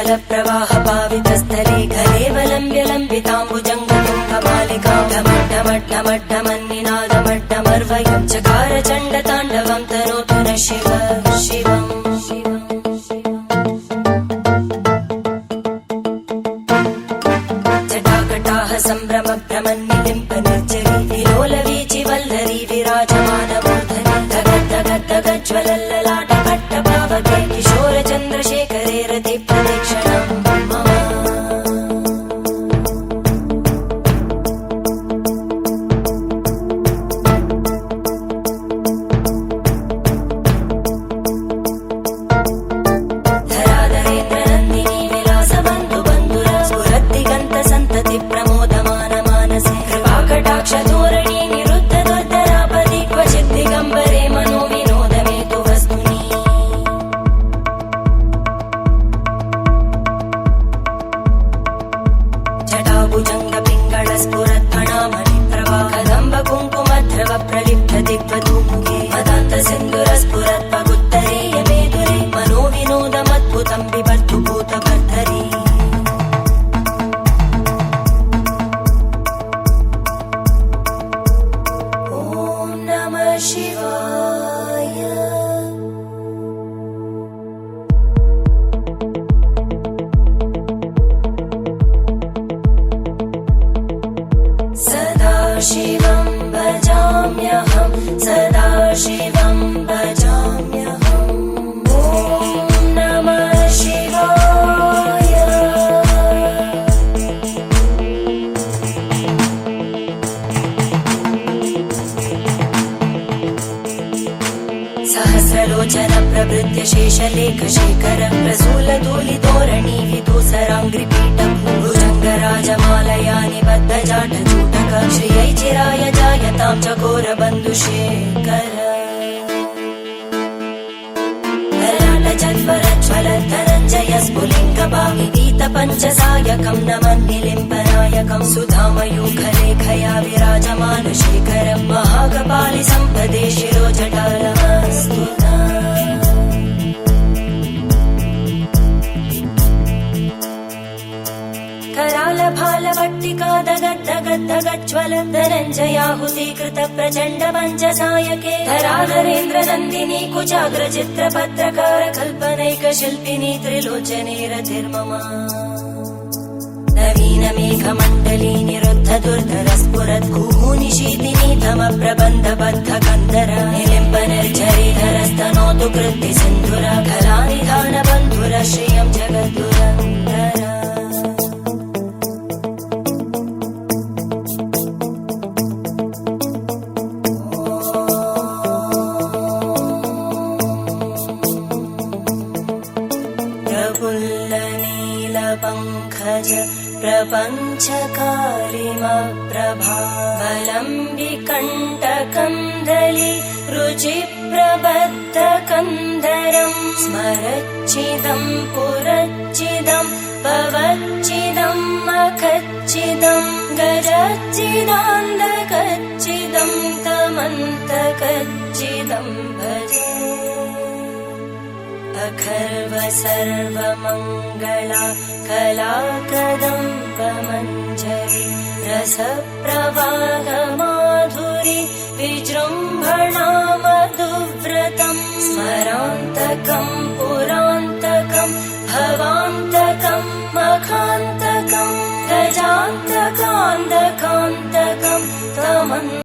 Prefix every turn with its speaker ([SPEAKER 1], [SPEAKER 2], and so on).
[SPEAKER 1] जलप्रवाह पावितस्थले कलेवलम्ब्य लम्बिताम्बुजङ्गतुङ्गमालिकां ढमड्ढमड्ढमड्ढमन्निनादमड्ढमर्वयं चकार चण्डताण्डवं तनोतु नः शिव शिवम् जटाकटाह सम्भ्रम भ्रमन्निलिम्प निर्जरी विलोलवीचि वल्लरी विराजमानमूर्धनि धगद्धगद्धगज्ज्वलल्ललाट भट्टपावके किशोर चन्द्रशेखरे रति प्रदक्षिणम् मम धराधरेन्द्रनन्दिनी विलासबन्धु बन्धुर स्फुरद्दिगन्त सन्तति प्रमोदमान मानसे कृपाकटाक्ष धोरणी निरुद्ध दुर्धरापदि क्वचित् दिगम्बरे मनो विनोदमेतु वस्तुनि जटाभुजङ्ग पिङ्गळ स्फुरत्फणामणि प्रभा कदम्ब कुङ्कुमध्रव प्रलिप्त दिग्वधूमुखे मदान्त सिन्धुर स्फुरत्पगुत्तरेय मेदुरे मनो विनोदमद्भुतं बिभर्तु भूतभर्धरी ॐ नमः शिवाय सदाशिवं भजाम्यहं सदाशिवं भजाम्यहम् ॐ नमः शिवाय सहस्रलोचन प्रभृत्य शेषलेख शेखर प्रसूलधूलितोरणी विदूसराङ्घ्रिपीठ भुजङ्गराजमालया निबद्धजाटजूटक श्रियै चिराय जायतां चकोरबन्धुशेखर ललाटजज्वरज्वल धनञ्जय स्फुलिङ्गभाविगीत पञ्चसायकं नमन्निलिम्पनायकं सुधामयूखलेखया विराजमान शेखर महाकपालि सम्पदे शिरोजटालमस्तुता करालभालभट्टिका दगद्धगद्धगज्ज्वल धनञ्जयाहुतीकृत प्रचण्ड पञ्चसायके धराधरेन्द्रनन्दिनी कुचाग्रचित्रपत्रकार कल्पनैकशिल्पिनी त्रिलोचने रतिर्मम नवीनमेघमण्डली निरुद्ध दुर्धर स्फुरत् कुहूनिशीतिनी तम प्रबन्धबद्ध कन्दर निलिम्प निर्झरीधरस्तनोतु कृत्ति सिन्धुर कलानिधान बन्धुर श्रियं जगद्दुरन्धर प्रफुल्लनीलपङ्कज प्रपञ्चकालिमप्रभावलम्बिकण्टकन्दली रुचिप्रबद्धकन्धरं स्मरच्चिदं पुरच्चिदं भवच्चिदं मखच्चिदं गजच्चिदान्धकच्चिदं तमन्तकच्चिदं भजे अखर्व सर्वमङ्गला कला कदम्बमञ्जरी रसप्रवाह माधुरी विजृम्भणा मधुव्रतं स्मरान्तकं